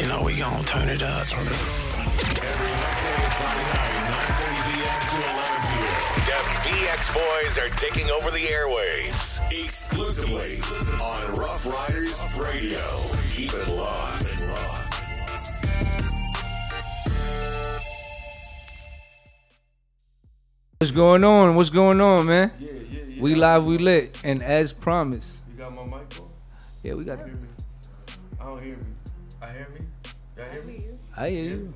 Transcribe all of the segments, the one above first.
You know, we gon' turn it up. Every Wednesday and Friday night, 9:30 p.m. to 11 p.m. DemBxBoyz are taking over the airwaves exclusively on Rough Riders Radio. Keep it locked. What's going on? What's going on, man? Yeah. We live, we lit, and as promised. You got my mic on? Yeah, we got. I don't hear me. I hear me? Y'all hear me? I hear you.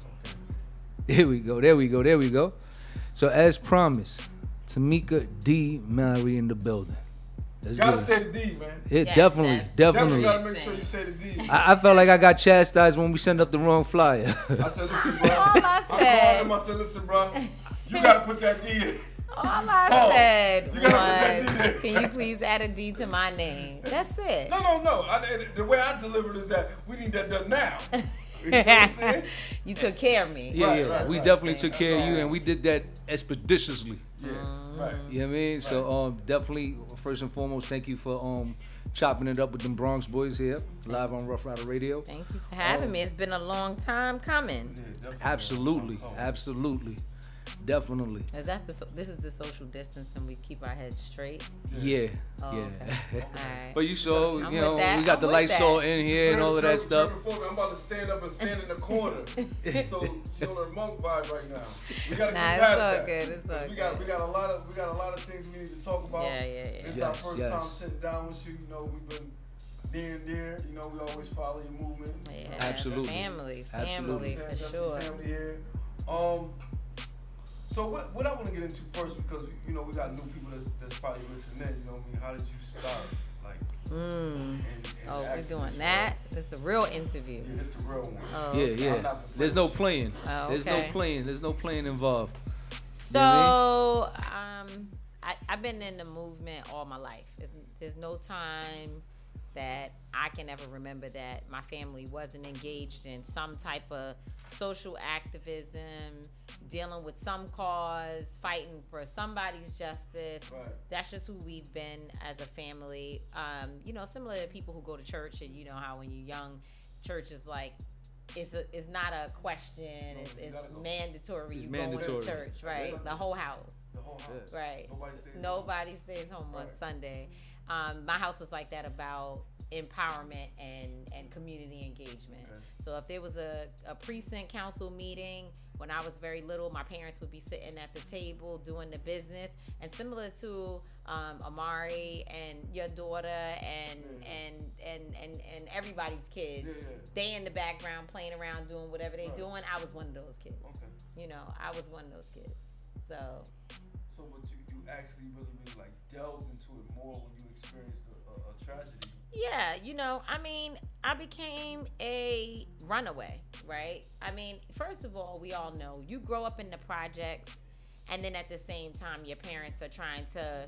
Okay. There we go. So as promised, Tamika D Mallory in the building. Let's You gotta get it. say the D, man. Yeah, Yes, definitely. Definitely gotta make sure you say the D. I felt like I got chastised when we sent up the wrong flyer. I said, listen, bro. All I called said. him. I said, listen, bro. You gotta put that D in. All I said You gotta put that was, D in. can you please add a D to my name? That's it. No. The way I delivered is that we need that done now. You know what I'm saying? You took care of me. Yeah, Right, we right. definitely took That's care of you, all. and we did that expeditiously. Yeah, right. You know what I mean? So definitely, first and foremost, thank you for chopping it up with them Bronx boys here, live on Rough Rider Radio. Thank you for having me. It's been a long time coming. Yeah, definitely. Absolutely, definitely. This is the social distance, and we keep our heads straight. Yeah. Oh, okay. All right. But you saw, I'm you know, with that. we got I'm the with lights that. all in here and all of that stuff. I'm about to stand up and stand in the corner. So she on her monk vibe right now. We gotta Nah, get it's past all that. good. It's all We good. got a lot of things we need to talk about. Yeah. This is our Yes, first yes. time sitting down with you. You know, we've been near and dear. You know, we always follow your movement. Yeah, Absolutely. Family Absolutely. for Definitely sure. family here. So what I want to get into first, because you know we got new people that's probably listening in. You know what I mean? How did you start? Like, in Oh, we're acting doing as that? This is a real interview. well? Yeah, it's the real one. Oh, Yeah, okay. I'm yeah. not There's no playing. Oh, There's no okay. playing. There's no playing involved. So, I've been in the movement all my life. There's no time that I can ever remember that my family wasn't engaged in some type of social activism, dealing with some cause, fighting for somebody's justice. Right. That's just who we've been as a family. You know, similar to people who go to church, and you know how when you're young, church is like, it's not a question. No, you It's gotta go. mandatory. It's you go mandatory. to church, right? Yes. The whole house, The whole house. Yes. right? Nobody stays home. home on Right. Sunday. My house was like that about empowerment and community engagement. Okay. So if there was a precinct council meeting when I was very little, my parents would be sitting at the table doing the business. And similar to Amari and your daughter and everybody's kids, Yeah. they in the background playing around doing whatever they Right. doing. I was one of those kids. Okay. You know, I was one of those kids. So But you actually really like delved into it more when you experienced a tragedy. yeah, you know, I mean, I became a runaway, right? I mean, first of all, we all know you grow up in the projects, and then at the same time, your parents are trying to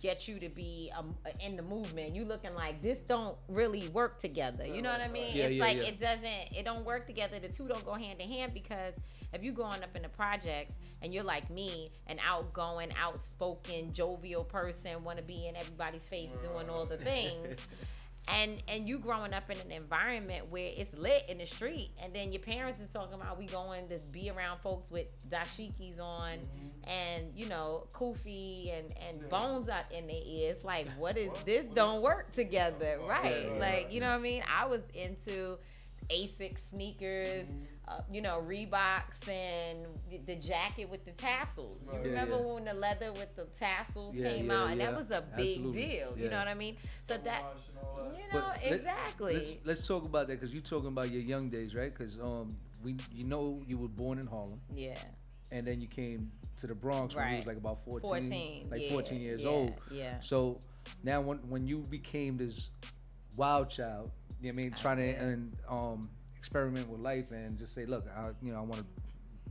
get you to be in the movement. You looking like this don't really work together. You know what I mean? Yeah, it's yeah, like yeah. it don't work together. The two don't go hand in hand, because if you growing up in the projects and you're like me, an outgoing, outspoken, jovial person, want to be in everybody's face doing all the things, and you growing up in an environment where it's lit in the street, and then your parents is talking about we going to be around folks with dashikis on and you know kufi and bones out in their ears, like what is this? Don't work together, right? Like, you know what I mean? I was into Asics sneakers, you know, Reeboks, and the jacket with the tassels. You Right. remember Yeah. when the leather with the tassels Yeah, came yeah, out, and yeah. that was a big Absolutely. deal. You Yeah. know what I mean? So that, Homage and all that. you know, But exactly. Let's talk about that, because you're talking about your young days, right? Because you know you were born in Harlem, Yeah. and then you came to the Bronx when you was Right. like about 14, 14. like yeah, 14 years yeah, old. Yeah. So now when you became this wild child, you know what I mean, trying did. to experiment with life and just say, look,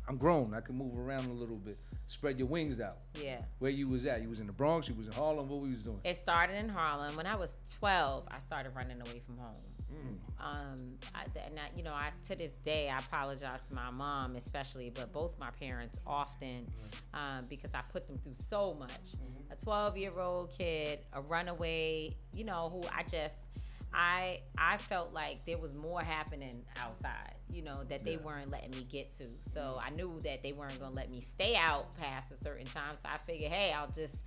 I'm grown, I can move around a little bit, spread your wings out. Yeah. Where you was at? You was in the Bronx, you was in Harlem, what we was doing? It started in Harlem. When I was 12, I started running away from home. To this day, I apologize to my mom especially, but both my parents often, because I put them through so much. A 12-year-old kid, a runaway, you know, who I felt like there was more happening outside, you know, that they weren't letting me get to. So I knew that they weren't gonna let me stay out past a certain time. So I figured, hey, I'll just,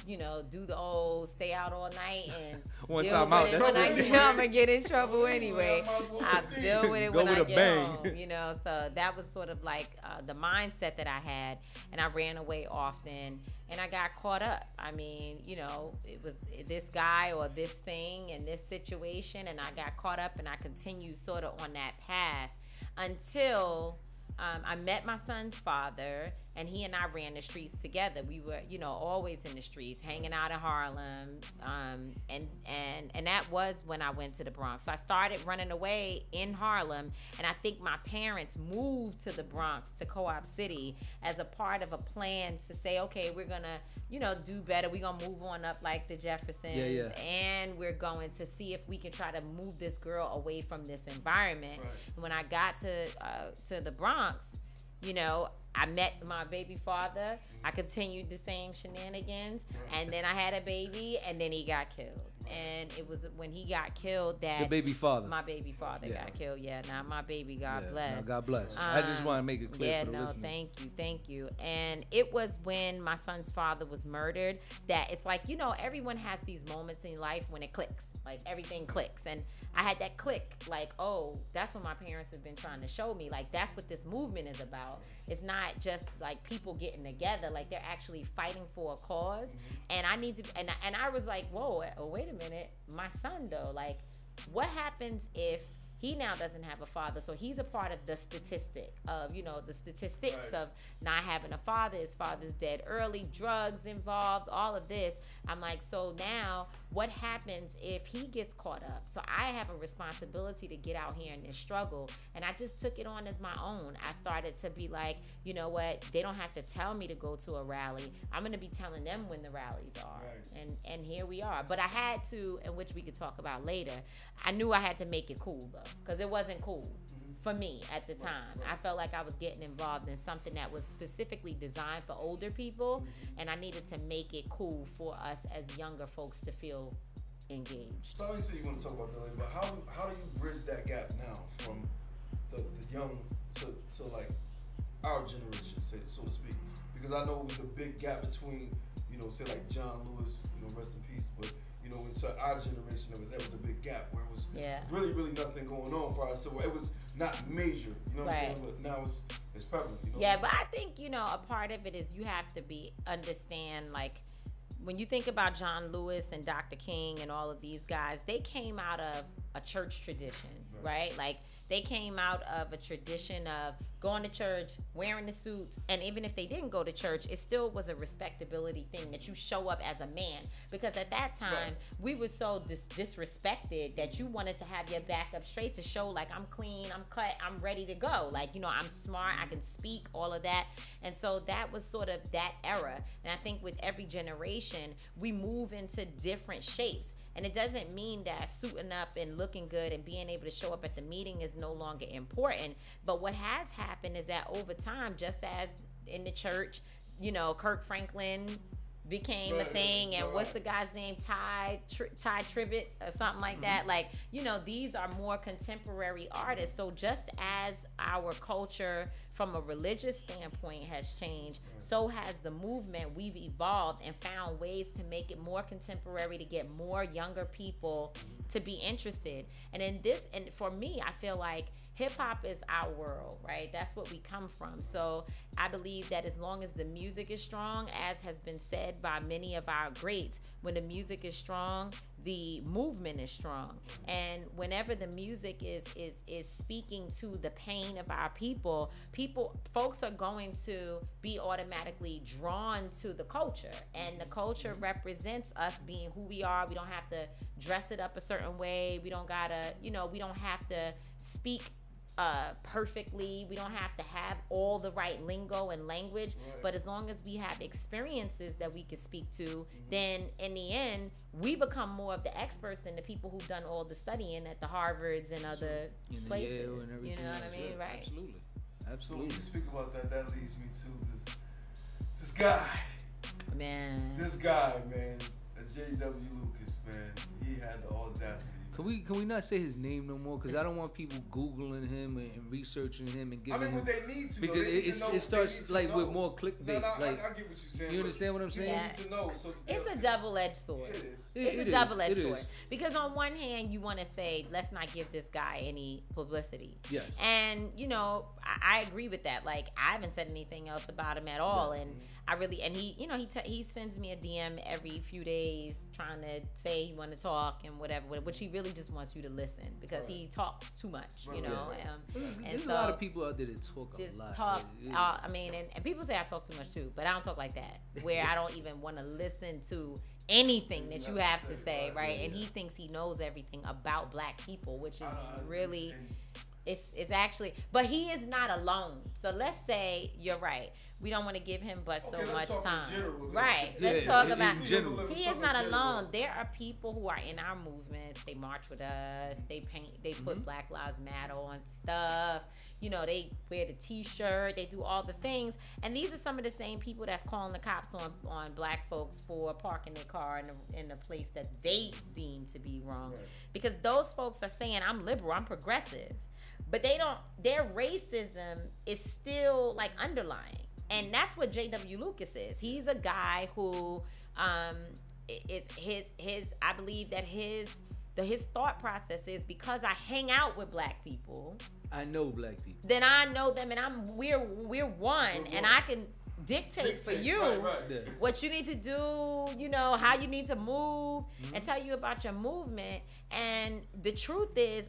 you know, do the old stay out all night and One deal time with out, it that's when I it. get I'm gonna get in trouble anyway. I'll deal with it Go when with I a get bang. home, you know. So that was sort of like the mindset that I had, and I ran away often. And I got caught up. I mean, you know, it was this guy or this thing and this situation, and I got caught up, and I continued sort of on that path until I met my son's father, and he and I ran the streets together. We were, you know, always in the streets, hanging out in Harlem, and that was when I went to the Bronx. So I started running away in Harlem, and I think my parents moved to the Bronx, to Co-op City, as a part of a plan to say, okay, we're gonna, you know, do better. We're gonna move on up like the Jeffersons, and we're going to see if we can try to move this girl away from this environment. Right. And when I got to the Bronx, you know, I met my baby father. I continued the same shenanigans, and then I had a baby, and then he got killed. And it was when he got killed that The baby father. my baby father got killed. Yeah, not my baby. God Yeah, bless. no, God bless. I just want to make it clear Yeah, for the no, listeners. thank you. And it was when my son's father was murdered that it's like, you know, everyone has these moments in life when it clicks, like everything clicks. And I had that click, like, oh, that's what my parents have been trying to show me. Like, that's what this movement is about. It's not just like people getting together, like they're actually fighting for a cause. And I need to, and I was like, whoa, wait a minute, my son though, like, what happens if he now doesn't have a father? So he's a part of the statistic of, you know, the statistics of not having a father. His father's dead early, drugs involved, all of this. I'm like, so now what happens if he gets caught up? So I have a responsibility to get out here in this struggle. And I just took it on as my own. I started to be like, you know what? They don't have to tell me to go to a rally. I'm going to be telling them when the rallies are. Right. And here we are. But I had to, and which we could talk about later, I knew I had to make it cool though, because it wasn't cool for me at the time. I felt like I was getting involved in something that was specifically designed for older people, and I needed to make it cool for us as younger folks to feel engaged. So obviously you want to talk about that later, but how do you bridge that gap now from the young to like our generation, say, so to speak? Because I know it was a big gap between, you know, say like John Lewis, you know, rest in peace, but you know, into our generation, there was a big gap where it was really nothing going on for us. So it was not major, you know what I'm saying? But now it's prevalent, you know? Yeah, but I think, you know, a part of it is you have to understand, like, when you think about John Lewis and Dr. King and all of these guys, they came out of a church tradition, right? Like, they came out of a tradition of going to church, wearing the suits, and even if they didn't go to church, it still was a respectability thing that you show up as a man. Because at that time, we were so disrespected that you wanted to have your back up straight to show, like, I'm clean, I'm cut, I'm ready to go. Like, you know, I'm smart, I can speak, all of that. And so that was sort of that era. And I think with every generation, we move into different shapes. And it doesn't mean that suiting up and looking good and being able to show up at the meeting is no longer important. But what has happened is that over time, just as in the church, you know, Kirk Franklin became a thing, and what's the guy's name, Ty Tribbett or something like that. Like, you know, these are more contemporary artists. So just as our culture from a religious standpoint has changed, so has the movement. We've evolved and found ways to make it more contemporary, to get more younger people to be interested. And in this, and for me, I feel like hip hop is our world, right? That's what we come from. So I believe that as long as the music is strong, as has been said by many of our greats, when the music is strong, the movement is strong. And whenever the music is speaking to the pain of our folks are going to be automatically drawn to the culture. And the culture represents us being who we are. We don't have to dress it up a certain way. We don't gotta, you know, we don't have to speak perfectly. We don't have to have all the right lingo and language, but as long as we have experiences that we can speak to, then in the end, we become more of the experts than the people who've done all the studying at the Harvards and other places. Yale and everything. You know what I mean, right? Absolutely. So Absolutely. when you speak about that, that leads me to this guy. Man. This guy, man, J.W. Lucas, man, he had the audacity. Can we not say his name no more? Because I don't want people Googling him and researching him and giving I mean, him. what they need to, Because it starts like with more clickbait. No, like, I get what you're saying. you understand what I'm saying? Yeah. Need to know, so It's a double-edged sword. It is. It's a double-edged sword. Because on one hand, you want to say, let's not give this guy any publicity. Yes. And, you know, I agree with that. Like, I haven't said anything else about him at all. Right. And I really, and he, you know, he sends me a DM every few days trying to say he want to talk and whatever, which he really just wants you to listen because he talks too much, you know. And There's so, a lot of people out there that talk just a lot. talk. Yeah. I mean, and people say I talk too much too, but I don't talk like that. Where I don't even want to listen to anything that you have to say, right? And he thinks he knows everything about black people, which is really. It's actually, but he is not alone. So let's say you're right. We don't want to give him but so much time. Right. Let's talk about. He is not alone. There are people who are in our movements. They march with us. They paint. They put Black Lives Matter on stuff. You know, they wear the T-shirt. They do all the things. And these are some of the same people that's calling the cops on black folks for parking their car in a place that they deem to be wrong. Right. Because those folks are saying, I'm liberal, I'm progressive. But their racism is still like underlying. And that's what J.W. Lucas is. He's a guy who is I believe that his thought process is, because I hang out with black people, I know black people. Then I know them, and we're one, and I can dictate for you what you need to do, you know, how you need to move, and tell you about your movement. And the truth is,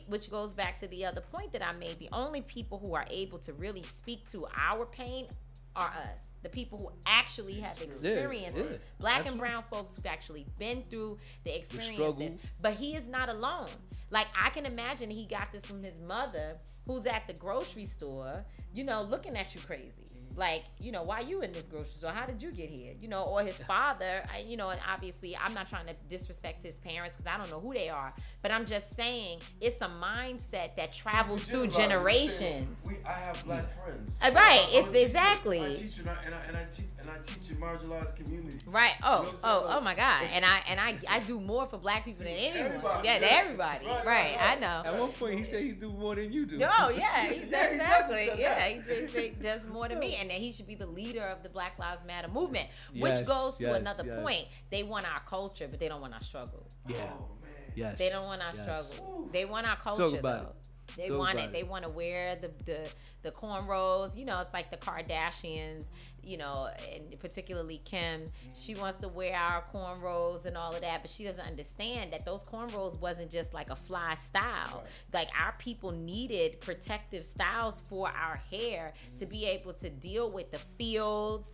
which goes back to the other point that I made, the only people who are able to really speak to our pain are us. The people who actually have experienced it. Black and brown folks who've actually been through the experiences. But he is not alone. Like, I can imagine he got this from his mother, who's at the grocery store, you know, looking at you crazy. Like, you know, why you in this grocery store? How did you get here? You know, or his father, you know, and obviously I'm not trying to disrespect his parents because I don't know who they are. But I'm just saying it's a mindset that travels through generations. I have black friends. Right, it's exactly. I teach and I teach in marginalized communities. Right. Oh my God. And I do more for black people than anyone. Everybody. Right. I know. At one point he said he do more than you do. No, yeah, exactly. He does more than me. And that he should be the leader of the Black Lives Matter movement, which goes to another point. They want our culture, but they don't want our struggle. Yeah. Oh, man. Yes. They don't want our struggle. They want our culture, though. They want it. They want to wear the cornrows. You know, it's like the Kardashians, you know, and particularly Kim. She wants to wear our cornrows and all of that, but she doesn't understand that those cornrows wasn't just like a fly style. Like, our people needed protective styles for our hair to be able to deal with the fields,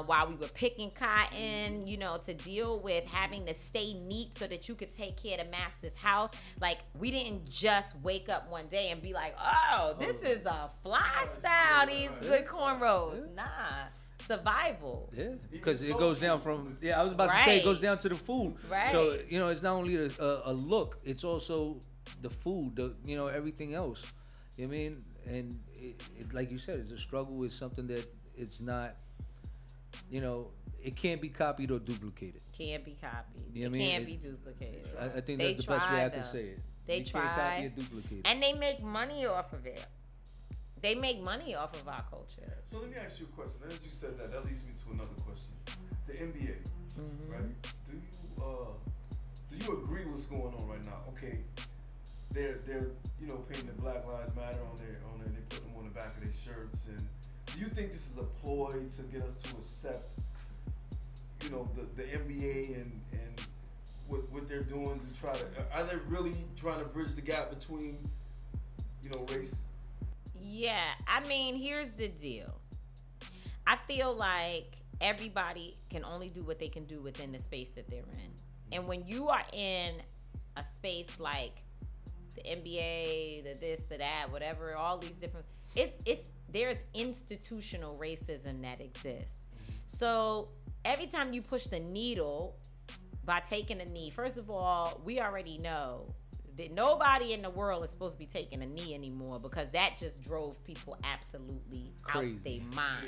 while we were picking cotton, you know, to deal with having to stay neat so that you could take care of the master's house. Like, we didn't just wake up one day and be like, oh, this is a fly style, these good cornrows. Nah. Survival. Yeah, because it goes down from, I was about to say, it goes down to the food. Right. So, you know, it's not only a look, it's also the food, you know, everything else. You know what I mean? And it, like you said, it's a struggle. It's something that it's not, you know, it can't be copied or duplicated. Can't be copied. You know it can't be duplicated. I think that's the best way I can say it. They try. Can't copy or duplicate it. And they make money off of it. They make money off of our culture. So let me ask you a question. As you said that leads me to another question. The NBA, right? Do you agree what's going on right now? Okay, they're you know, painting the Black Lives Matter on their they put them on the back of their shirts, and do you think this is a ploy to get us to accept, you know, the NBA and what they're doing to try to, are they really trying to bridge the gap between, you know, race? Yeah, I mean, here's the deal. I feel like everybody can only do what they can do within the space that they're in. And when you are in a space like the NBA, the this, the that, whatever, all these different, there's institutional racism that exists. So every time you push the needle by taking a knee, first of all, we already know Nobody in the world is supposed to be taking a knee anymore because that just drove people absolutely Crazy. out their mind.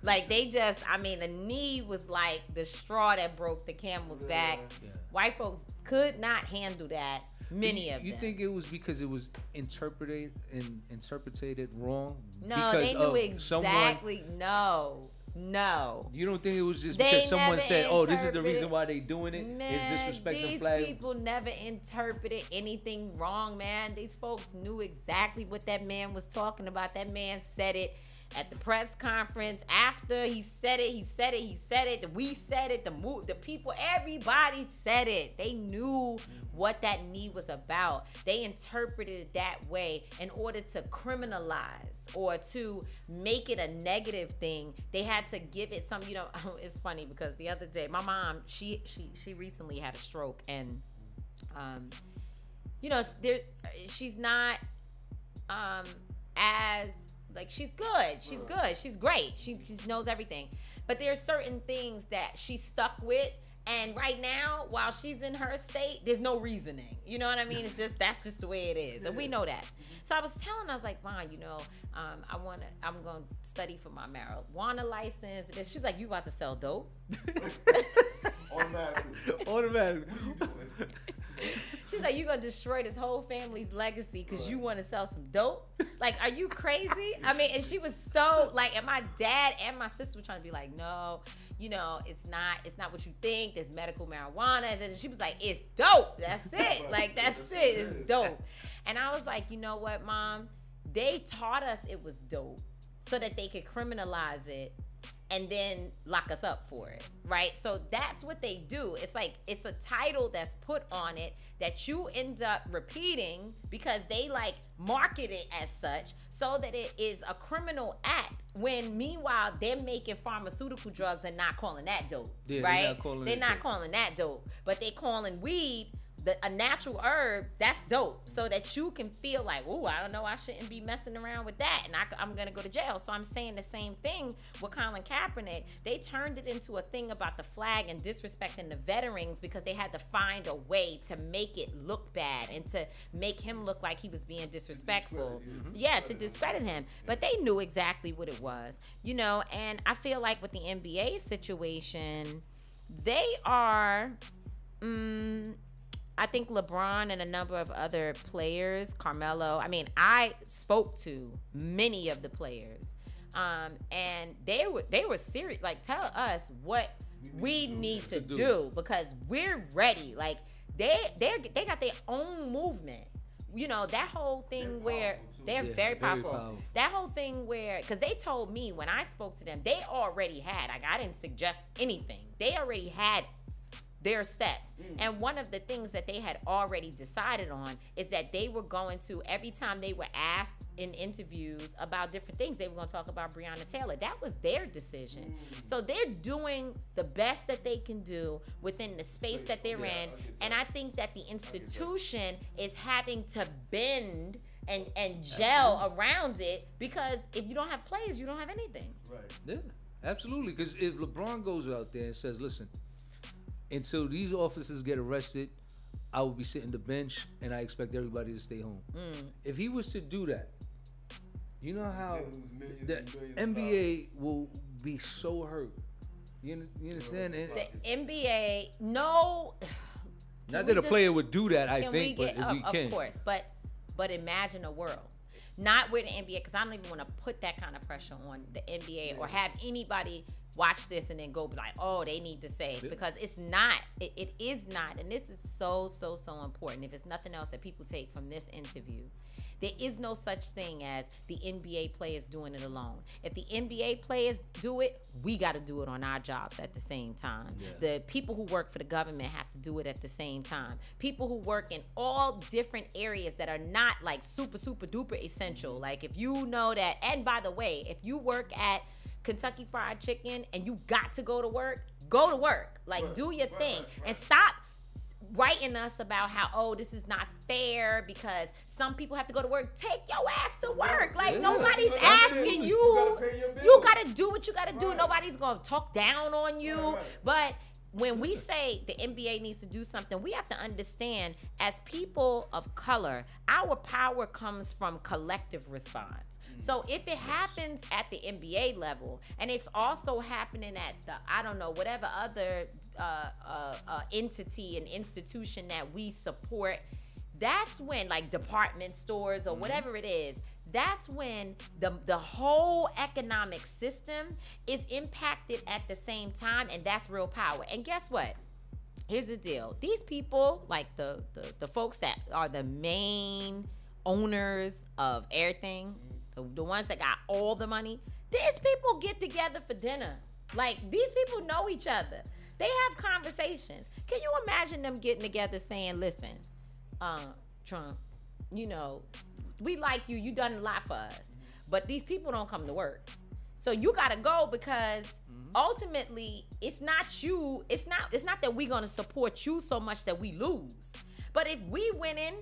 Like they just, I mean, the knee was like the straw that broke the camel's back. Yeah. White folks could not handle that. Many of them. You think it was because it was interpreted wrong? No, because they knew of exactly. No. You don't think it was just They because someone never said, "Oh, this is the interpreted- reason why they doing it"? Man, Is disrespecting these flag? people never interpreted anything wrong, man. These folks knew exactly what that man was talking about. That man said it at the press conference. After he said it. We said it. The people, everybody said it. They knew what that knee was about. They interpreted it that way in order to criminalize or to make it a negative thing. They had to give it some, it's funny because the other day, my mom, she recently had a stroke, and she's not as like, she's good. She's good. She's great. She knows everything. But there's certain things that she's stuck with. And right now, while she's in her state, there's no reasoning. You know what I mean? That's just the way it is. And we know that. So I was telling her, I was like, Mom, I'm going to study for my marijuana license. And she's like, you about to sell dope? Automatically. She's like, you gonna destroy this whole family's legacy because you want to sell some dope? Like, are you crazy? I mean, and she was so like, and my dad and my sister were trying to be like, no, it's not what you think. There's medical marijuana. And she was like, it's dope. That's it. Like, that's it. It's dope. And I was like, you know what, Mom? They taught us it was dope so that they could criminalize it and then lock us up for it, right? So that's what they do. It's like, it's a title that's put on it that you end up repeating because they like market it as such so that it is a criminal act, when meanwhile they're making pharmaceutical drugs and not calling that dope, right? They're not calling that dope, but they calling weed a natural herb, that's dope, so that you can feel like, oh, I don't know, I shouldn't be messing around with that, and I'm gonna go to jail. So I'm saying the same thing with Colin Kaepernick. They turned it into a thing about the flag and disrespecting the veterans because they had to find a way to make it look bad and to make him look like he was being disrespectful. To discredit him. But they knew exactly what it was, and I feel like with the NBA situation, they are I think LeBron and a number of other players, Carmelo, I mean, I spoke to many of the players, and they were serious, like, tell us what we need to do because we're ready. Like, they got their own movement. That whole thing where they're very powerful. That whole thing where, because they told me when I spoke to them, they already had, like, I didn't suggest anything. They already had their steps. And one of the things that they had already decided on is that they were going to, every time they were asked in interviews about different things, they were going to talk about Breonna Taylor. That was their decision. So they're doing the best that they can do within the space that they're in. And I think that the institution is having to bend and gel around it, because if you don't have players, you don't have anything. Right. Yeah, absolutely. Because if LeBron goes out there and says, listen, until these officers get arrested, I will be sitting the bench, and I expect everybody to stay home. If he was to do that, you know how the NBA will be so hurt. You understand? And the NBA, no. Not that a player would do that, I think, but we can. Of course, but imagine a world. Not with the NBA, because I don't even want to put that kind of pressure on the NBA or have anybody watch this and then go be like, oh, they need to say it. Because it's not. It is not. And this is so important. If it's nothing else that people take from this interview, there is no such thing as the NBA players doing it alone. If the NBA players do it, we got to do it on our jobs at the same time. Yeah. The people who work for the government have to do it at the same time. People who work in all different areas that are not like super duper essential. Like if you know that, and by the way, if you work at Kentucky Fried Chicken and you got to go to work, go to work. Like do your thing and stop writing us about how, oh, this is not fair because some people have to go to work. Take your ass to work. Like nobody's asking you. You gotta do what you gotta do. Nobody's gonna talk down on you. But when we say the NBA needs to do something, we have to understand, as people of color, our power comes from collective response. So if it happens at the NBA level, and it's also happening at the, I don't know, whatever other entity and institution that we support, that's when, like department stores or whatever it is, that's when the whole economic system is impacted at the same time, and that's real power. And guess what? Here's the deal. These people, like the folks that are the main owners of everything, the ones that got all the money, these people get together for dinner. Like, these people know each other. They have conversations. Can you imagine them getting together saying, listen, Trump, you know, we like you. You done a lot for us. But these people don't come to work. So you got to go, because ultimately it's not you. It's not that we're going to support you so much that we lose. But if we winning,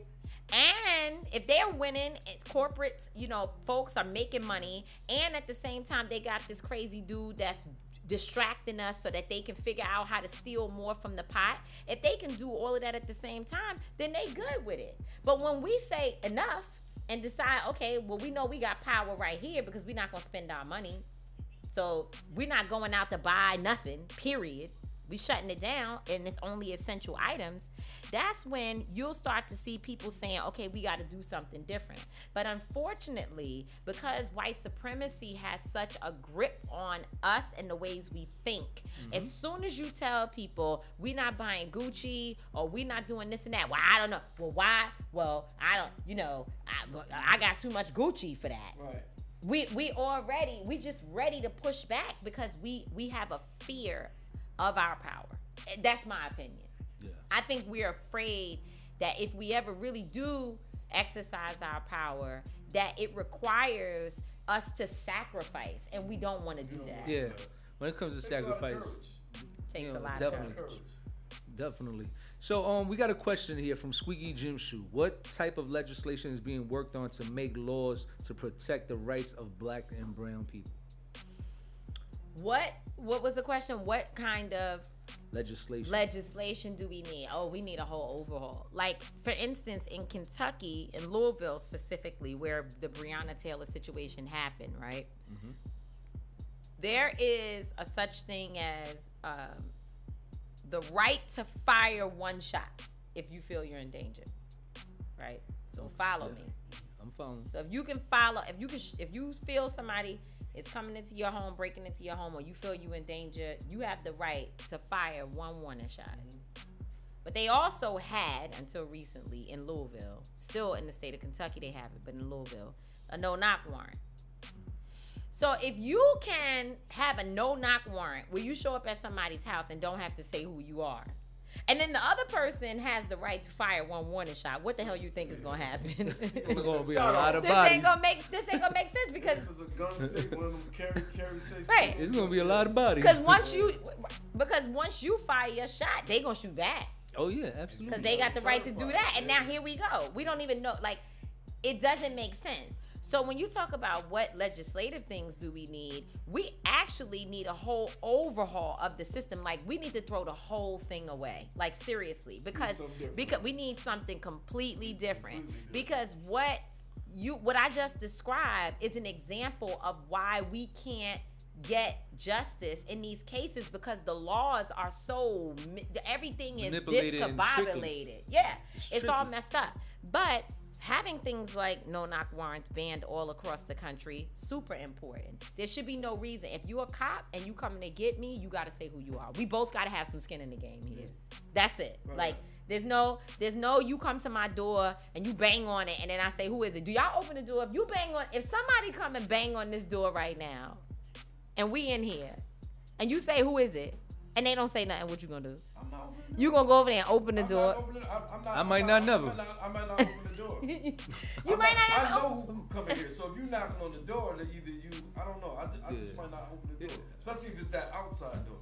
and if they're winning, corporates, you know, folks are making money, and at the same time they got this crazy dude that's distracting us so that they can figure out how to steal more from the pot. If they can do all of that at the same time, then they good with it. But when we say enough and decide, okay, well, we know we got power right here because we're not going to spend our money. So we're not going out to buy nothing, period. We shutting it down, and it's only essential items. That's when you'll start to see people saying, okay, we got to do something different. But unfortunately, because white supremacy has such a grip on us and the ways we think, as soon as you tell people we're not buying Gucci or we're not doing this and that, well, I don't know. Well, why? Well, I don't, you know, I got too much Gucci for that. Right. We just ready to push back because we have a fear of our power. That's my opinion. Yeah. I think we're afraid that if we ever really do exercise our power, that it requires us to sacrifice, and we don't want to do that. Yeah. When it comes to sacrifice, takes a lot definitely. of courage. Definitely. So we got a question here from Squeaky Jim Shoe. What type of legislation is being worked on to make laws to protect the rights of black and brown people? What was the question? What kind of legislation do we need? Oh, we need a whole overhaul. Like, for instance, in Kentucky, in Louisville specifically, where the Breonna Taylor situation happened, right? There is a such thing as the right to fire one shot if you feel you're in danger, right? So follow me. I'm following. So if you feel somebody is coming into your home, breaking into your home, or you feel you in danger, you have the right to fire one warning shot. But they also had, until recently in Louisville, still in the state of Kentucky they have it, but in Louisville, a no-knock warrant. So if you can have a no-knock warrant where you show up at somebody's house and don't have to say who you are, and then the other person has the right to fire one warning shot, what the hell you think is gonna happen? It's gonna be a lot of bodies. This ain't gonna make sense because it's a gun state, one of them carry states. Right. It's gonna be a lot of bodies. Because once you fire your shot, they gonna shoot back. Oh yeah, absolutely. Because they got the right to do that, and now here we go. We don't even know. Like, it doesn't make sense. So when you talk about what legislative things do we need, we actually need a whole overhaul of the system. Like, we need to throw the whole thing away. Like, seriously, because we need something completely different. Because what I just described is an example of why we can't get justice in these cases, because the laws are so everything is discombobulated. Yeah, it's all messed up. But having things like no-knock warrants banned all across the country, super important. There should be no reason. If you're a cop and you coming to get me, you got to say who you are. We both got to have some skin in the game here. That's it. Right. Like, there's no you come to my door and you bang on it and then I say, who is it? Do y'all open the door? If somebody come and bang on this door right now and we in here and you say, who is it? And they don't say nothing, what you gonna do? You gonna go over there and open the door? I might not never. I might not open the door. You might not never. I know who coming here. So if you knocking on the door, then either you, I don't know. I just might not open the door, especially if it's that outside door.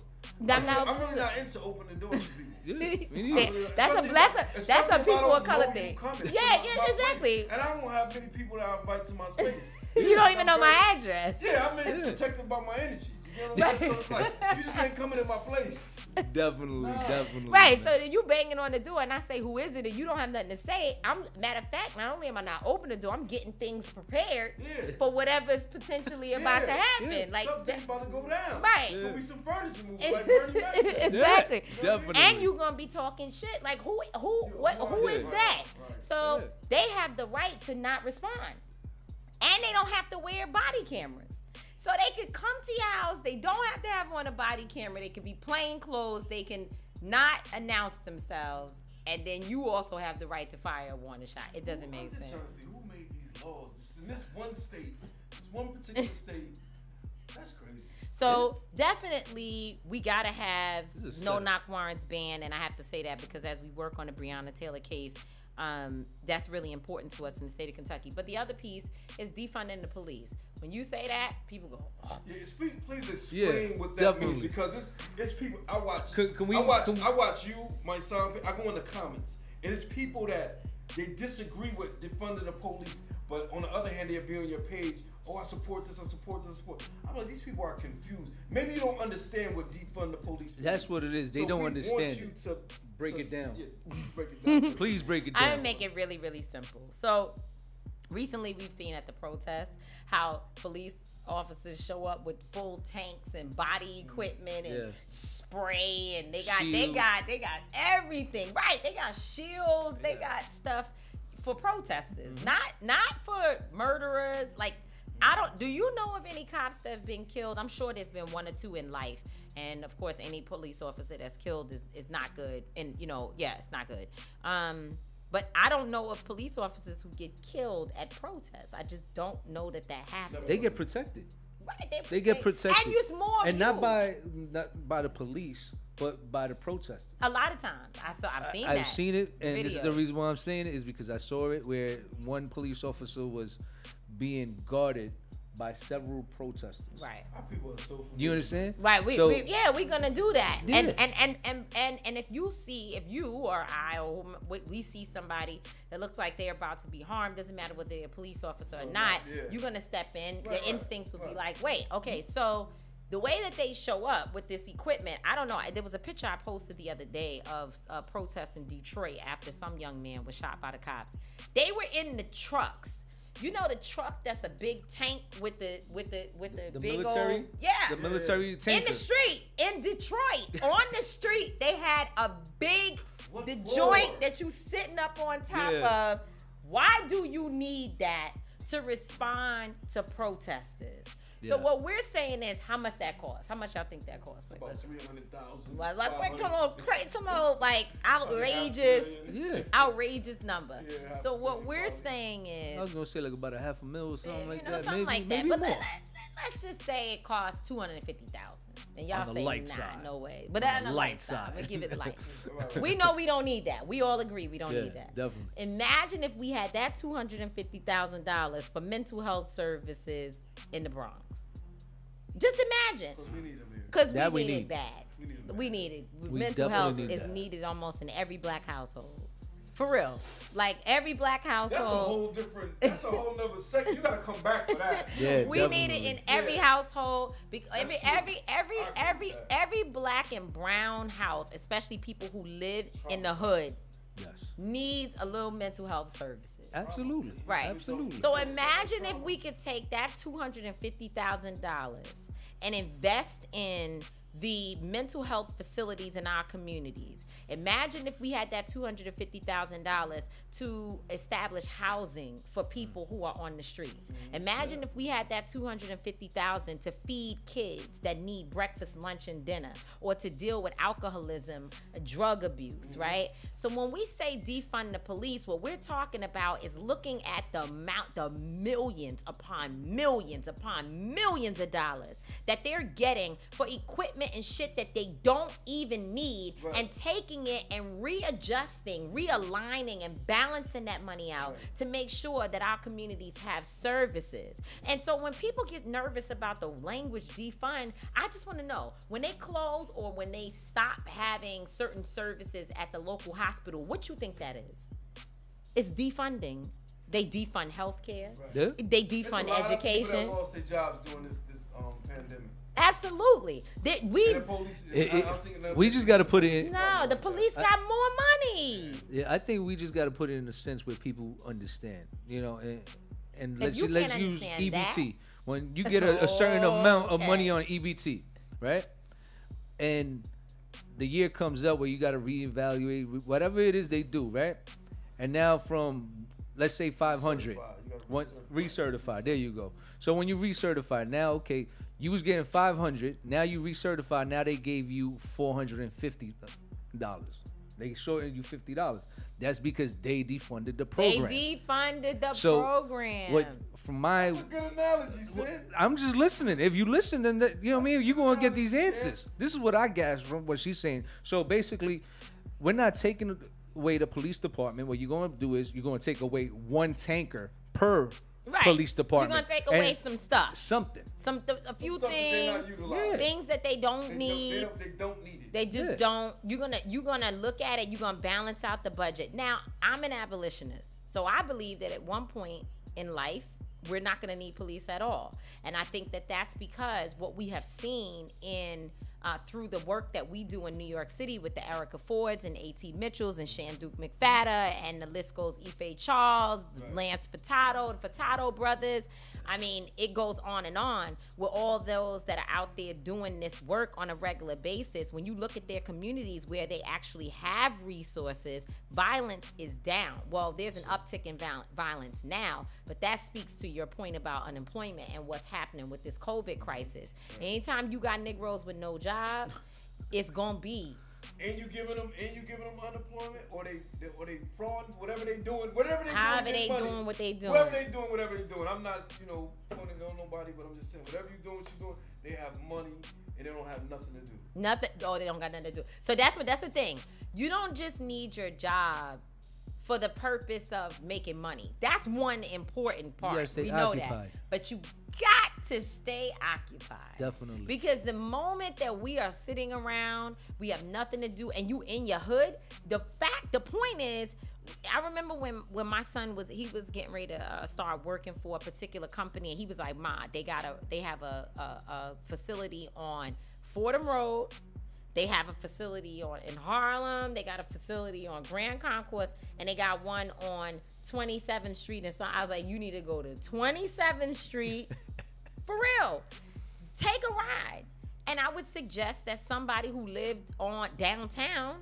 I'm really not into opening doors to people. That's a people of color thing. Yeah, exactly. And I don't have many people that I invite to my space. You don't even know my address. Yeah, I'm protected by my energy. You know what I'm saying? So it's like, you just ain't coming in my place. Definitely. Right, man. so then you banging on the door and I say, who is it? And you don't have nothing to say. Matter of fact, not only am I not opening the door, I'm getting things prepared for whatever's potentially about to happen. Yeah. Like Something's about to go down. Right. There's gonna be some furniture moves like Bernie Mac said. Exactly. Definitely. And you gonna be talking shit. Like who is that? So they have the right to not respond. And they don't have to wear body cameras. So they could come to your house. They don't have to have on a body camera. They could be plain clothes. They can not announce themselves. And then you also have the right to fire a warning shot. It doesn't make sense. I'm just trying to see who made these laws. Just in this one state, this one particular state. That's crazy. So definitely we gotta have no setup. knock warrants banned, and I have to say that because as we work on the Breonna Taylor case, that's really important to us in the state of Kentucky. But the other piece is defunding the police. When you say that, people go, oh. Yeah, please explain what that definitely. means, because it's people I watch. Can we, I watch you, my son. I go in the comments, and it's people that they disagree with defunding the police, but on the other hand, they'll be on your page. Oh, I support this. I support this. I support. I'm like, these people are confused. Maybe you don't understand what defund the police. That's what it is. They So don't we understand want you it. to Break it down. Yeah, please break it down. Please break it down. I'm gonna make it really, really simple. So recently we've seen at the protests how police officers show up with full tanks and body equipment and spray, and they got everything. Right. They got shields, they got stuff for protesters. Not for murderers. Like, do you know of any cops that have been killed? I'm sure there's been one or two in life. And of course, any police officer that's killed is not good. And it's not good. But I don't know of police officers who get killed at protests. I just don't know that happens. They get protected. Right, They get protected. And it's more of and you. not by the police, but by the protesters. A lot of times, I've seen that. I've seen it, and this is the Videos. reason why I'm saying it is because I saw it where one police officer was being guarded by several protesters. Right. Our people are so You understand? Right. We're gonna do that. Yeah. And if you or I or we see somebody that looks like they're about to be harmed, doesn't matter whether they're a police officer or not, you're gonna step in. Your instincts would be like, wait, okay, so the way that they show up with this equipment, I don't know. There was a picture I posted the other day of a protest in Detroit after some young man was shot by the cops. They were in the trucks. You know the truck that's a big tank with the big military? old The military tanker. in the street in Detroit on the street they had a big What the for? joint that you sitting up on top of. Why do you need that to respond to protesters? So what we're saying is how much that costs. How much y'all think that costs? Like, About 300,000. like some old like outrageous number. Yeah, So what we're saying is I was gonna say like about $500,000 or something like that. something Maybe, like that. maybe But more. let's just say it costs $250,000, and y'all On the say light nah, side. no way. But On on the the light light side, side. we give it light. We know we don't need that. We all agree we don't Yeah, need that. definitely. Imagine if we had that $250,000 for mental health services in the Bronx. Just imagine, Because we need them here. because That we we need it need. bad. We need them We bad. need it. We Mental definitely health need is that. needed almost in every black household. For real. Like every black household. That's a whole different. That's a whole nother second. You gotta come back for that. Yeah, We need it in definitely. every Yeah. household. That's true. Every I black and brown house, especially people who live in the hood, Yes. needs a little mental health services. Absolutely. Right. Absolutely. So imagine if we could take that $250,000 and invest in the mental health facilities in our communities. Imagine if we had that $250,000 to establish housing for people who are on the streets. Imagine if we had that $250,000 to feed kids that need breakfast, lunch, and dinner, or to deal with alcoholism, drug abuse, right? So when we say defund the police, what we're talking about is looking at the amount, the millions upon millions upon millions of dollars that they're getting for equipment and shit that they don't even need, and taking it and readjusting, realigning, and balancing that money out to make sure that our communities have services. And so when people get nervous about the language defund, I just want to know, when they close or when they stop having certain services at the local hospital, what you think that is? It's defunding. They defund healthcare. Yeah. They There's a defund lot of people education. that lost their jobs during this pandemic. Absolutely. We And the police, I'm thinking that we just got to put it in. no, the police got more money. Yeah, I think we just got to put it in a sense where people understand, you know, and If you let's can't use understand EBT. When you get a certain amount of Okay. money on EBT, right? And the year comes up where you got to reevaluate whatever it is they do, right? And now from, let's say 500, recertify. There you go. So when you recertify, now, okay, you was getting 500. Now you recertify. Now they gave you $450. They shortened you $50. That's because they defunded the program. They defunded the So, program. What from my, That's a good analogy, Sid. I'm just listening. If you listen, then you know what I mean. You're gonna get these answers. This is what I gasped from what she's saying. So basically, we're not taking away the police department. What you're gonna do is you're gonna take away one tanker per Right. police department. You're gonna take away And some stuff. something. A few Stuff that they're not things. utilizing. Things that they don't They need. don't need it. They just Yeah. don't. You're gonna look at it. You're gonna balance out the budget. Now, I'm an abolitionist, so I believe that at one point in life, we're not gonna need police at all. And I think that that's because what we have seen in through the work that we do in New York City with the Erica Fords and A.T. Mitchells and Shanduke McFadden, and the list goes Ife Charles, Lance Furtado, the Furtado brothers. I mean, it goes on with all those that are out there doing this work on a regular basis. When you look at their communities where they actually have resources, violence is down. Well, there's an uptick in violence now, but that speaks to your point about unemployment and what's happening with this COVID crisis. Anytime you got Negroes with no job, it's gonna be. And you giving them unemployment, or they fraud, whatever they doing, However they doing what they doing. Whatever they doing. I'm not, pointing on nobody, but I'm just saying, whatever you doing, what you doing, they have money and they don't have nothing to do. Nothing. Oh, they don't got nothing to do. So that's the thing. You don't just need your job for the purpose of making money. That's one important part. gotta stay We know occupied. that. But you got to stay occupied. Definitely. Because the moment that we are sitting around, we have nothing to do, and you in your hood, the point is, I remember when my son was getting ready to start working for a particular company, and he was like, "Ma, they have a facility on Fordham Road. They have a facility in Harlem. They got a facility on Grand Concourse, and they got one on 27th Street." And so I was like, "You need to go to 27th Street for real. Take a ride." And I would suggest that somebody who lived on downtown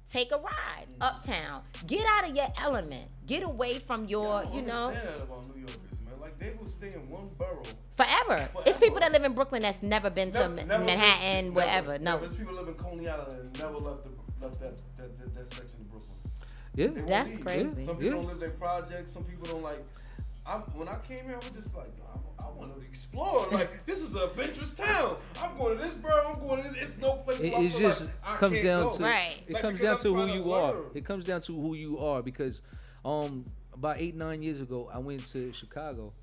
take a ride uptown. Get out of your element. Get away from your, I understand that about New Yorkers, man. Like, they will stay in one borough forever. It's people that live in Brooklyn that's never been to Manhattan, wherever. No. There's people live in Coney Island and never left that section of Brooklyn. Yeah. They won't That's leave. crazy. Some people don't live their projects. Some people don't like. When I came here, I was just like, I want to explore. Like, this is an adventurous town. I'm going to this borough. I'm going to this. It's no place. It where I just feel like I comes can't down go. to Right. it Like, comes because down I'm to who trying to you are. learn. It comes down to who you are because about 8-9 years ago I went to Chicago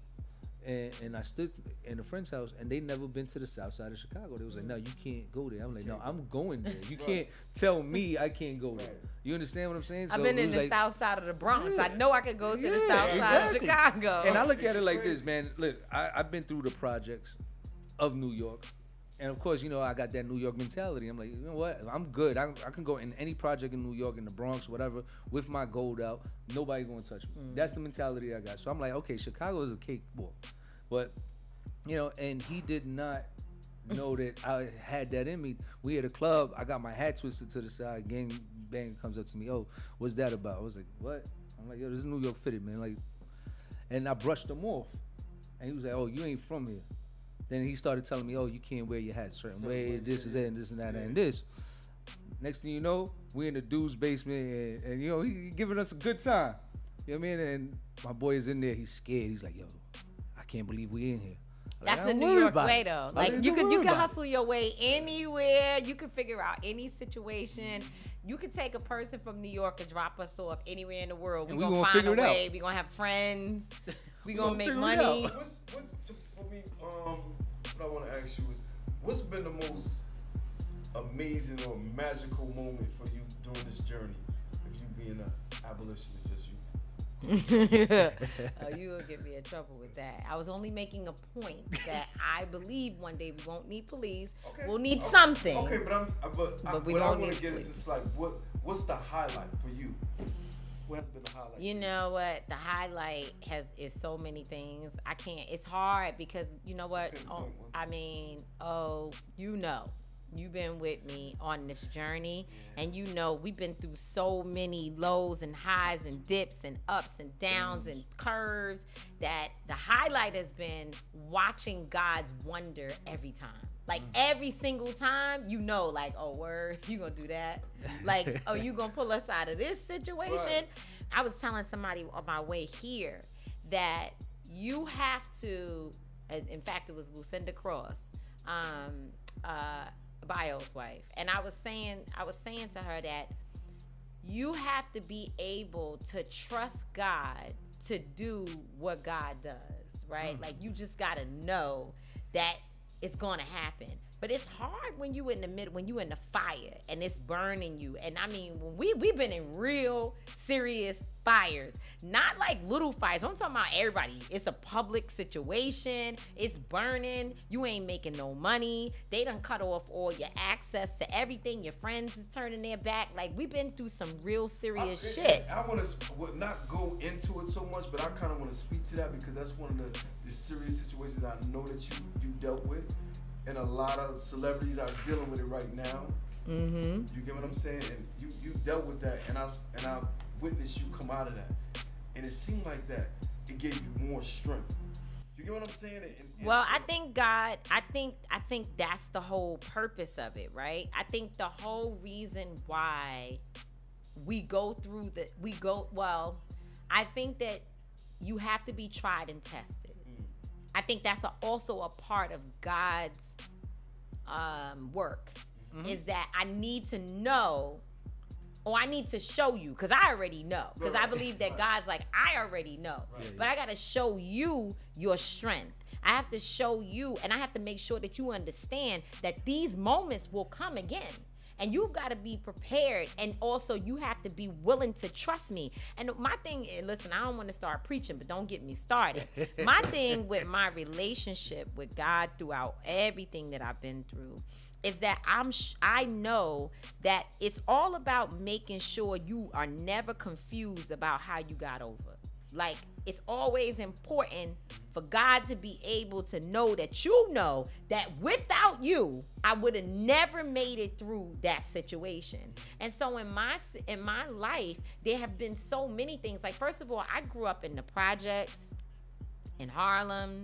and I stood in a friend's house and they never been to the south side of Chicago. They was like, "No, you can't go there." I'm like, "No, I'm going there. You can't tell me I can't go there." You understand what I'm saying? I've been it in was the like- south side of the Bronx. Yeah. I know I could go to the Yeah, south side of exactly. Chicago. And I look at it like this, man. Look, I've been through the projects of New York. And of course, I got that New York mentality. I'm like, you know what? I'm good. I can go in any project in New York, in the Bronx, whatever, with my gold out. Nobody gonna touch me. That's the mentality I got. So I'm like, okay, Chicago is a cakewalk. But, and he did not know that I had that in me. We at a club. I got my hat twisted to the side. Gang bang comes up to me. "Oh, what's that about?" I was like, "What?" I'm like, "Yo, this is New York fitted, man." Like, and I brushed him off. And he was like, "Oh, you ain't from here." Then he started telling me, "Oh, you can't wear your hat a certain way, this is that, and this and that, and this." Next thing you know, we in the dude's basement, and he giving us a good time. You know what I mean? And my boy is in there. He's scared. He's like, "Yo, I can't believe we in here." That's the "Don't New worry York about way, it." though. Like, Like, you "Don't can worry about it." hustle your way anywhere. You can figure out any situation. You could take a person from New York and drop us off anywhere in the world. And We're we gonna gonna find a figure it out. way. We're gonna have friends. We're gonna gonna make figure it money. out. What's for me? What I want to ask you is, what's been the most amazing or magical moment for you during this journey of you being an abolitionist as you You will get me in trouble with that. I was only making a point that I believe one day we won't need police. Okay. We'll need something. Okay, but we what I don't want need to get is police. just like what's the highlight for you? What has been the highlight? You know what? The highlight is so many things. I can't. It's hard because you know what? You've been with me on this journey, and you know we've been through so many lows and highs and dips and ups and downs and curves that the highlight has been watching God's wonder every time. Like every single time, you know, like, oh, word, you gonna do that? Like, oh, you gonna pull us out of this situation? Right. I was telling somebody on my way here that you have to, in fact, it was Lucinda Cross, Bio's wife, and I was saying to her that you have to be able to trust God to do what God does, right? Like you just gotta know that it's gonna happen. But it's hard when you in the middle, when you in the fire and it's burning you. And I mean, when we've been in real serious fires, not like little fires. I'm talking about everybody. It's a public situation. It's burning. You ain't making no money. They done cut off all your access to everything. Your friends is turning their back. Like we've been through some real serious shit. I want to not go into it so much, but I kind of want to speak to that because that's one of the serious situations that I know that you dealt with. And a lot of celebrities are dealing with it right now. Mm-hmm. You get what I'm saying? And you dealt with that, and I witnessed you come out of that. And it seemed like that it gave you more strength. You get what I'm saying? Well, I think God. I think that's the whole purpose of it, right? I think the whole reason why we go through I think that you have to be tried and tested. I think that's also a part of God's work, is that I need to know, or I need to show you, because I already know. Because I believe that God's like, I already know. Right. But I got to show you your strength. I have to show you, and I have to make sure that you understand that these moments will come again. And you've got to be prepared, and also you have to be willing to trust me. And my thing, listen, I don't want to start preaching, but don't get me started. My thing with my relationship with God throughout everything that I've been through is that I know that it's all about making sure you are never confused about how you got over. Like, it's always important for God to be able to know that you know that without you, I would have never made it through that situation. And so in my life, there have been so many things. Like, first of all, I grew up in the projects in Harlem.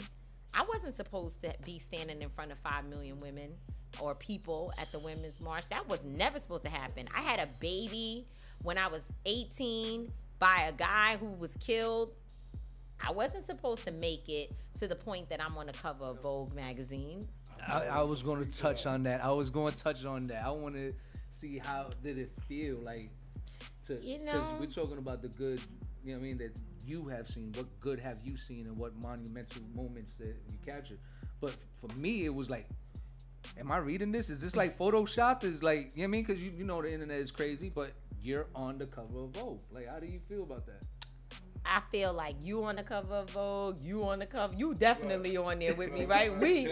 I wasn't supposed to be standing in front of 5 million women or people at the Women's March. That was never supposed to happen. I had a baby when I was 18 by a guy who was killed. I wasn't supposed to make it to the point that I'm on the cover of Vogue magazine. I was going to touch on that. I want to see how did it feel like to, because we're talking about the good, you know what I mean, that you have seen. What good have you seen, and what monumental moments that you captured? But for me, it was like, am I reading this? Is this like Photoshopped? Is like, you know what I mean? Because you know the internet is crazy, but you're on the cover of Vogue. Like, how do you feel about that? I feel like you on the cover of Vogue, you on the cover, you definitely on there with me, right? We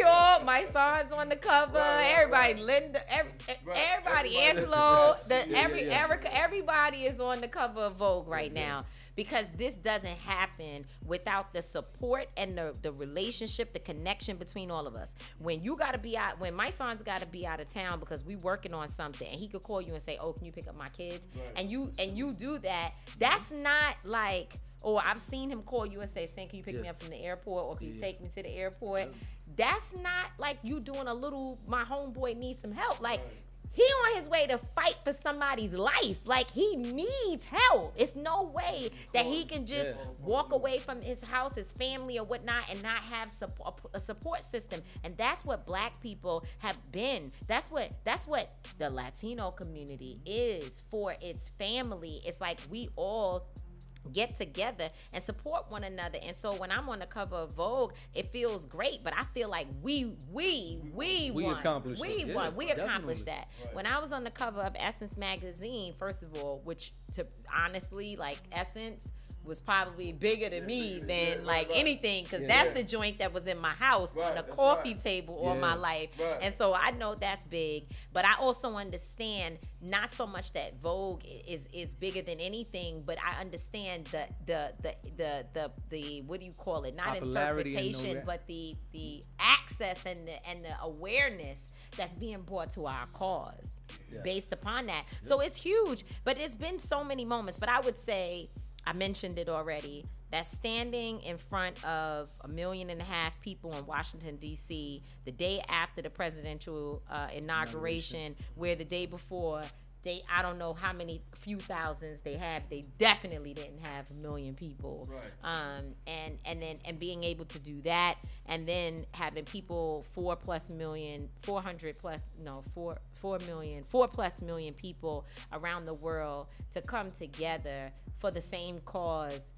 all, my son's on the cover, everybody, Linda, everybody, Angelo, Erica, everybody is on the cover of Vogue right now. Because this doesn't happen without the support and the relationship, the connection between all of us. When you gotta be out, when my son's gotta be out of town because we working on something, and he could call you and say, "Oh, can you pick up my kids?" Right. And you do that. That's not like, or I've seen him call you and say, "Can you pick me up from the airport, or can you take me to the airport?" That's not like you doing a little, my homeboy needs some help. Like, he on his way to fight for somebody's life. Like, he needs help. It's no way that he can just walk away from his house, his family or whatnot, and not have a support system. And that's what Black people have been. That's what the Latino community is for its family. It's like we all get together and support one another. And so when I'm on the cover of Vogue, it feels great, but I feel like we won. Accomplished we it. won. Yeah, We accomplished that. Right. When I was on the cover of Essence magazine, first of all, which to honestly, like, Essence was probably bigger than me than anything, because that's the joint that was in my house on a coffee table all my life. And so I know that's big, but I also understand not so much that Vogue is bigger than anything, but I understand the what do you call it, not Popularity interpretation, but the access and the awareness that's being brought to our cause based upon that. So it's huge, but it's been so many moments. But I would say, I mentioned it already, that standing in front of 1.5 million people in Washington, D.C., the day after the presidential inauguration, where the day before, I don't know how many, few thousands they had. They definitely didn't have 1 million people. Right. And being able to do that, and then having people 4 million people around the world to come together for the same cause,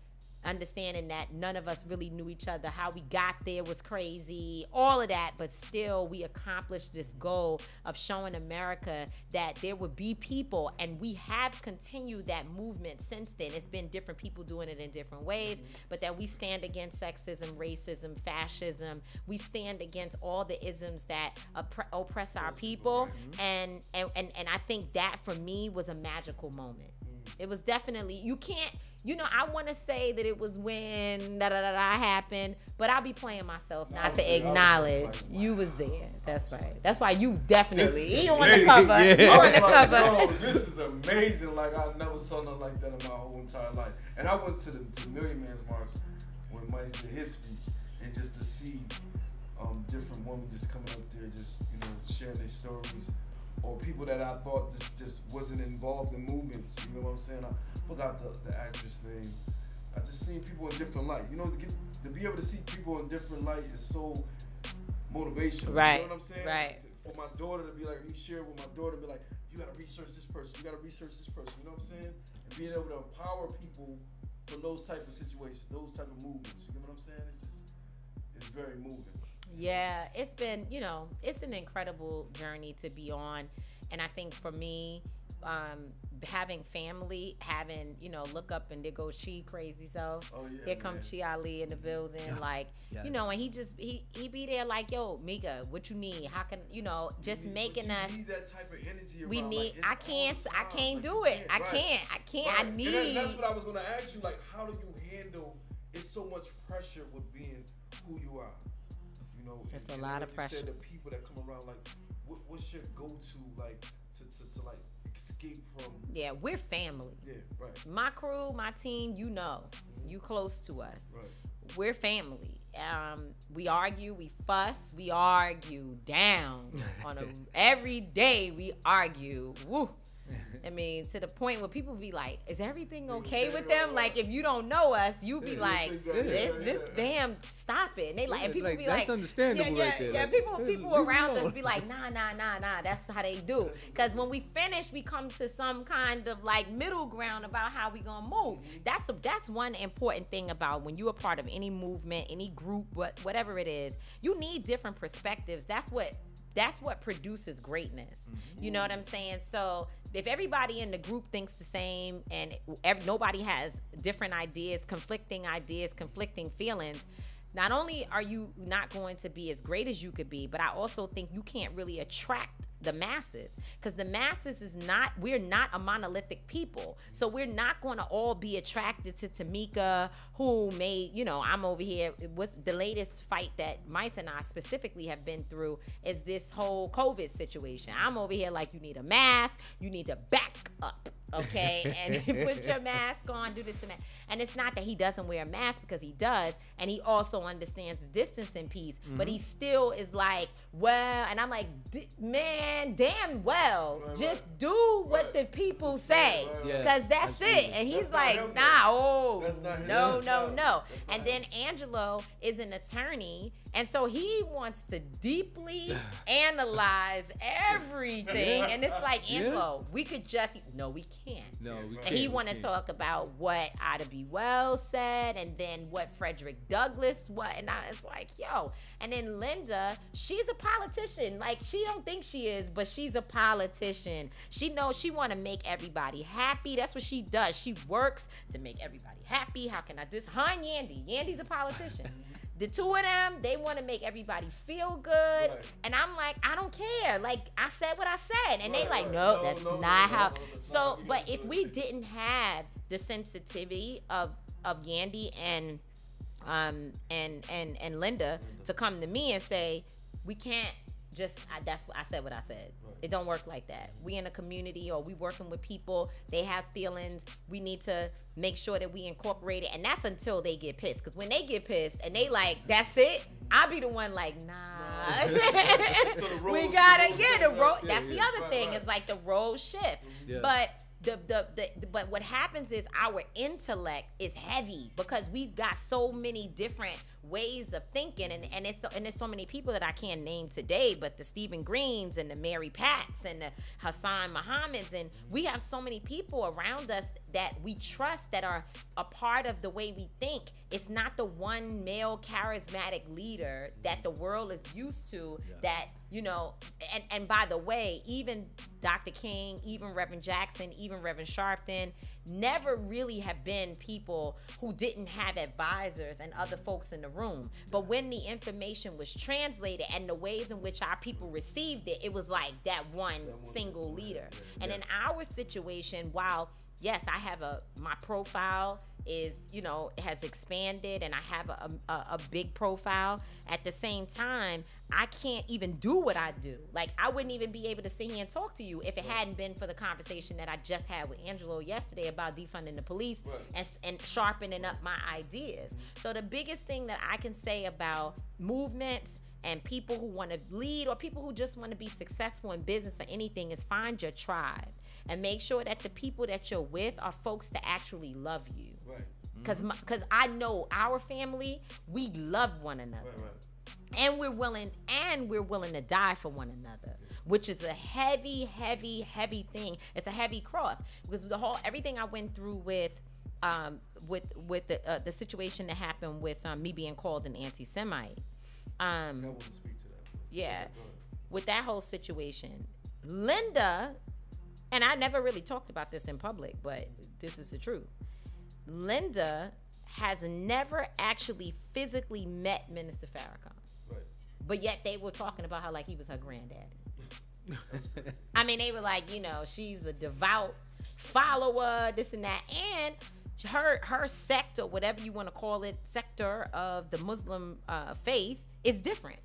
understanding that none of us really knew each other. How we got there was crazy, all of that, but still we accomplished this goal of showing America that there would be people, and we have continued that movement since then. It's been different people doing it in different ways, but that we stand against sexism, racism, fascism. We stand against all the isms that oppress our people, and I think that for me was a magical moment. It was definitely, you can't, I want to say that it was when da-da-da-da happened, but I'll be playing myself not to acknowledge you was there. That's right. That's why you definitely, you on the cover. You on the cover. Bro, this is amazing. Like, I never saw nothing like that in my whole entire life. And I went to the Million Man's March when Mike did his speech, and just to see different women just coming up there, just, sharing their stories, or people that I thought just wasn't involved in movements. You know what I'm saying? I forgot the actress name. I just seen people in different light. To be able to see people in different light is so motivational. Right. You know what I'm saying? Right. For my daughter to be like, me share with my daughter, be like, you gotta research this person. You gotta research this person. You know what I'm saying? And being able to empower people for those type of situations, those type of movements. You know what I'm saying? It's very moving. Yeah, it's been, it's an incredible journey to be on. And I think for me, having family, look up and there goes Chi crazy self. Oh, yeah, here comes Chi Ali in the building, and he be there like, yo, Mika, what you need? How can, just making us. You need that type of energy. We need. I can't do it. I can't. Right. I need. And that's what I was gonna ask you. Like, how do you handle? It's so much pressure with being who you are. It's a lot of pressure. You said the people that come around, like, what's your go-to, like, to like escape from? Yeah, we're family. Yeah, right. My crew, my team, you close to us. Right. We're family. We argue, we fuss, we argue down every day. We argue. Woo. I mean, to the point where people be like, is everything okay with them? Like, if you don't know us, you be like, this damn, stop it. And they like, and people be like, that's understandable right there. Yeah, people around us be like, nah, that's how they do. Because when we finish, we come to some kind of like middle ground about how we gonna move. That's one important thing about when you are part of any movement, any group, whatever it is, you need different perspectives. That's what produces greatness. You know what I'm saying? So if everybody in the group thinks the same and nobody has different ideas, conflicting feelings, not only are you not going to be as great as you could be, but I also think you can't really attract the masses, because the masses we're not a monolithic people. So we're not going to all be attracted to Tamika, who may, I'm over here with the latest fight that Mice and I specifically have been through is this whole COVID situation. I'm over here like, you need a mask, you need to back up, okay? And put your mask on, do this and that. And it's not that he doesn't wear a mask, because he does, and he also understands the distancing piece, but he still is like, well, and I'm like, man, man, damn well, just do what the people say, Yeah, because that's absolutely. it. And he's That's not like, him, nah, though. That's not his no. style. That's And not then him. Angelo is an attorney, and so he wants to deeply analyze everything. And it's like, Angelo, we could just, no, we can't. No, we And can't. he we want to can't. talk about what Ida B. Wells said, and then what Frederick Douglass, and I was like, yo. And then Linda, she's a politician. Like, she don't think she is, but she's a politician. She knows she want to make everybody happy. That's what she does. She works to make everybody happy. How can I just, her and Yandy. Yandy's a politician. The two of them, they want to make everybody feel good. Right. And I'm like, I don't care. Like, I said what I said. And they Right, like, right. no, No, that's no, not no, how. no, that's So, not how you but do if it. we didn't have the sensitivity of Yandy and Linda to come to me and say, we can't just, that's what I said what I said. Right. It don't work like that. We in a community, or we working with people, they have feelings. We need to make sure that we incorporate it. And that's until they get pissed. Because when they get pissed and they like, that's it, I'll be the one like, nah. So the We roles- gotta, the roles yeah, shift, the right? role, Yeah, that's the yeah. other Right, thing. right. It's like the role shift. Yeah. But but what happens is our intellect is heavy because we've got so many different ways of thinking, and there's so many people that I can't name today, but the Stephen Greens and the Mary Pats and the Hassan Muhammads, and we have so many people around us that we trust that are a part of the way we think. It's not the one male charismatic leader that the world is used to, that, you know, and by the way, even Dr. King, even Reverend Jackson, even Reverend Sharpton, never really have been people who didn't have advisors and other folks in the room. But when the information was translated and the ways in which our people received it, it was like that one single leader. And in our situation, while yes, I have my profile is, you know, has expanded, and I have a big profile. At the same time, I can't even do what I do. Like, I wouldn't even be able to sit here and talk to you if it hadn't been for the conversation that I just had with Angelo yesterday about defunding the police and sharpening up my ideas. So the biggest thing that I can say about movements and people who want to lead, or people who just want to be successful in business or anything, is find your tribe. And make sure that the people that you're with are folks that actually love you. Right. Because I know our family, we love one another. Right. And we're willing to die for one another, which is a heavy, heavy, heavy thing. It's a heavy cross, because everything I went through with the situation that happened with me being called an anti-Semite. I want to speak to that. Yeah. Go ahead. With that whole situation, Linda, and I never really talked about this in public, but this is the truth. Linda has never actually physically met Minister Farrakhan. Right. But yet they were talking about how like he was her granddaddy. I mean, they were like, you know, she's a devout follower, this and that. And her sect, or whatever you want to call it, sector of the Muslim faith is different,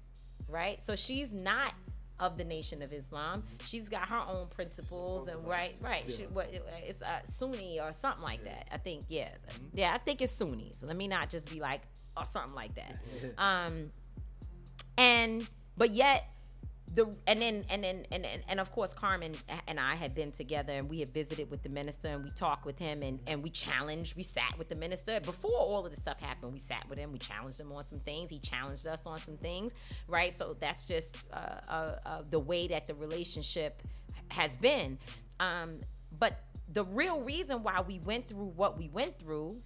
right? So she's not of the Nation of Islam. She's got her own principles, and right. It's Sunni or something like that. I think, yes. Yeah, I think it's Sunni. So let me not just be like, or something like that. But yet and of course Carmen and I had been together, and we had visited with the minister, and we talked with him, and we sat with the minister before all of this stuff happened. We sat with him, we challenged him on some things, he challenged us on some things, right? So that's just the way that the relationship has been. But the real reason why we went through what we went through,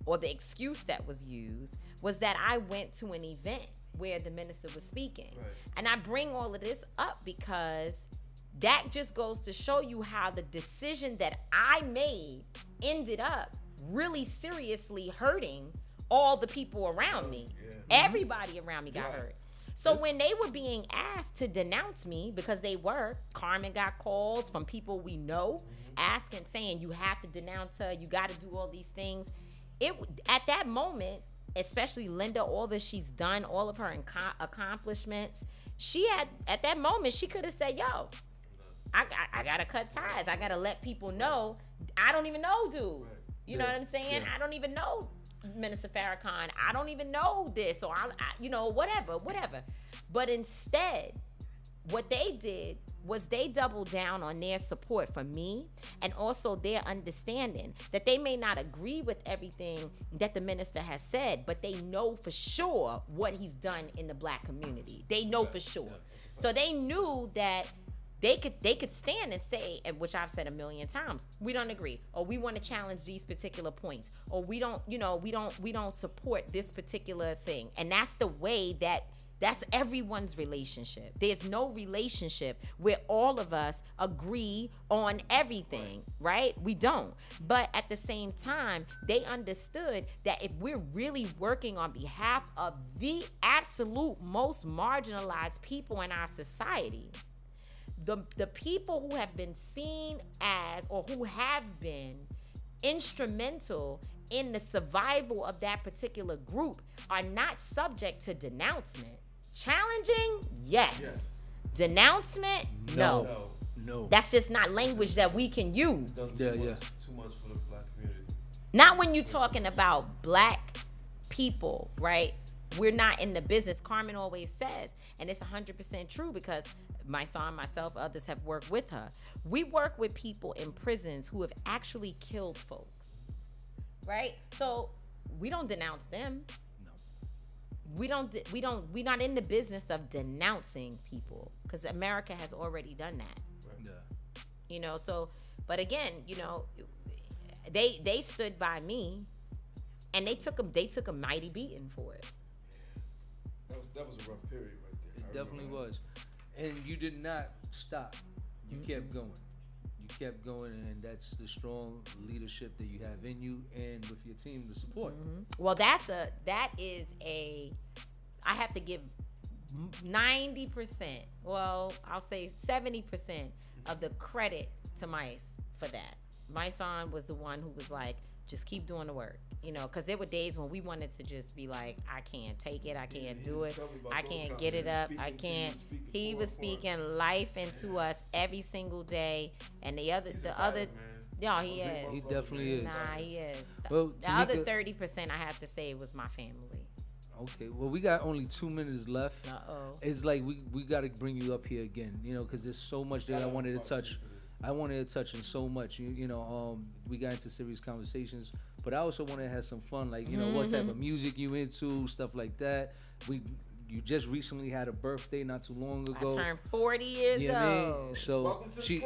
or the excuse that was used, was that I went to an event where the minister was speaking. Right. And I bring all of this up because that just goes to show you how the decision that I made ended up really seriously hurting all the people around me. Everybody around me got hurt. So when they were being asked to denounce me, because Carmen got calls from people we know asking, saying, you have to denounce her, you got to do all these things. At that moment, especially Linda, all that she's done, all of her accomplishments, at that moment, she could have said, yo, I got to cut ties. I got to let people know. I don't even know, dude. You know what I'm saying? I don't even know Minister Farrakhan. I don't even know this, or whatever. But instead, what they did was they doubled down on their support for me and also their understanding that they may not agree with everything that the minister has said, but they know for sure what he's done in the black community. They know for sure. So they knew that they could stand and say, and which I've said a million times, we don't agree, or we want to challenge these particular points, or we don't support this particular thing. And that's the way that's everyone's relationship. There's no relationship where all of us agree on everything, right? We don't. But at the same time, they understood that if we're really working on behalf of the absolute most marginalized people in our society, the people who have been seen as, or who have been instrumental in the survival of that particular group, are not subject to denouncement. Challenging, yes. Denouncement, no. That's just not language that we can use. Too much for the black community. Not when you're talking about black people, right? We're not in the business. Carmen always says, and it's 100% true because my son, myself, others have worked with her. We work with people in prisons who have actually killed folks, right? So we don't denounce them. We're not in the business of denouncing people because America has already done that. Right. Yeah. You know, so, but again, you know, they stood by me, and they took a mighty beating for it. That was a rough period right there. It definitely was, and you did not stop. You kept going. You kept going, and that's the strong leadership that you have in you and with your team to support. Well, that is I have to give 90%, well, I'll say 70% of the credit to Mice for that. My son was the one who was like, just keep doing the work, you know, because there were days when we wanted to just be like, I can't take it, I can't do it, I can't get it up, I can't. He was speaking life into us every single day, and the other, yeah, he is. He definitely is. Nah, he is. Well, the other 30%, I have to say, was my family. Okay, well, we got only 2 minutes left. It's like we got to bring you up here again, you know, because there's so much that I wanted to touch. I wanted to touch on so much, you know, we got into serious conversations, but I also want to have some fun, like, you know, what type of music you into, stuff like that. You just recently had a birthday not too long ago. I turned 40 years old. So she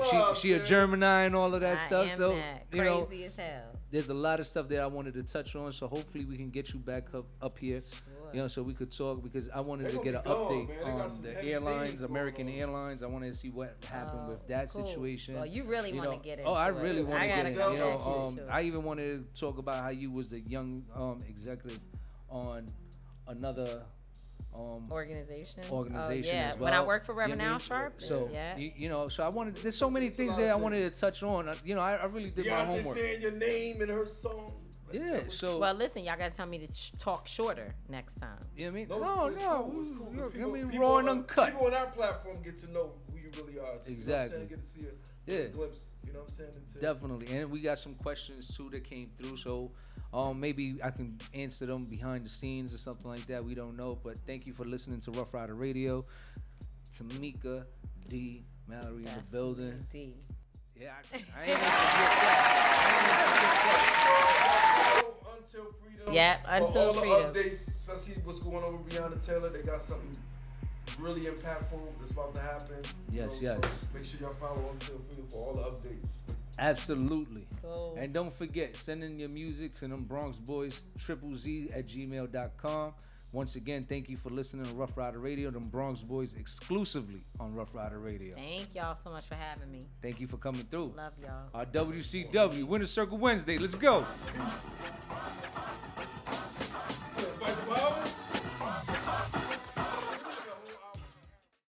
a Gemini and all of that stuff. So you know, crazy as hell. There's a lot of stuff that I wanted to touch on. So hopefully we can get you back up here. You know, so we could talk, because I wanted to get an update on the airlines, American Airlines. I wanted to see what happened with that situation. Well, you really want to get into I really want to get into it. You know, sure. I even wanted to talk about how you was the young executive on another organization as well. When I worked for Reverend Al Sharp. So you know, so I wanted. There's so many things that I wanted to touch on. You know, I really did my homework. Saying your name in her song. Yeah. So well, listen, y'all gotta tell me to talk shorter next time. You know what I mean? It's cool. I mean, raw and uncut. People on our platform get to know who you really are. So, exactly. You know what I'm saying? Get to see a glimpse. You know what I'm saying? Definitely. And we got some questions too that came through. So maybe I can answer them behind the scenes or something like that. We don't know. But thank you for listening to Rough Rider Radio. Tamika D Mallory in the building. D. Yeah, I ain't gonna forget that. Until Freedom. Yeah, Until all Freedom. The updates, especially what's going on with Breonna Taylor. They got something really impactful that's about to happen. Yes. So make sure y'all follow Until Freedom for all the updates. Absolutely. Cool. And don't forget, send in your music to them DemBxBoyz ZZZ@gmail.com. Once again, thank you for listening to Rough Rider Radio, DemBxBoyz exclusively on Rough Rider Radio. Thank y'all so much for having me. Thank you for coming through. Love y'all. Our WCW Winter Circle Wednesday. Let's go.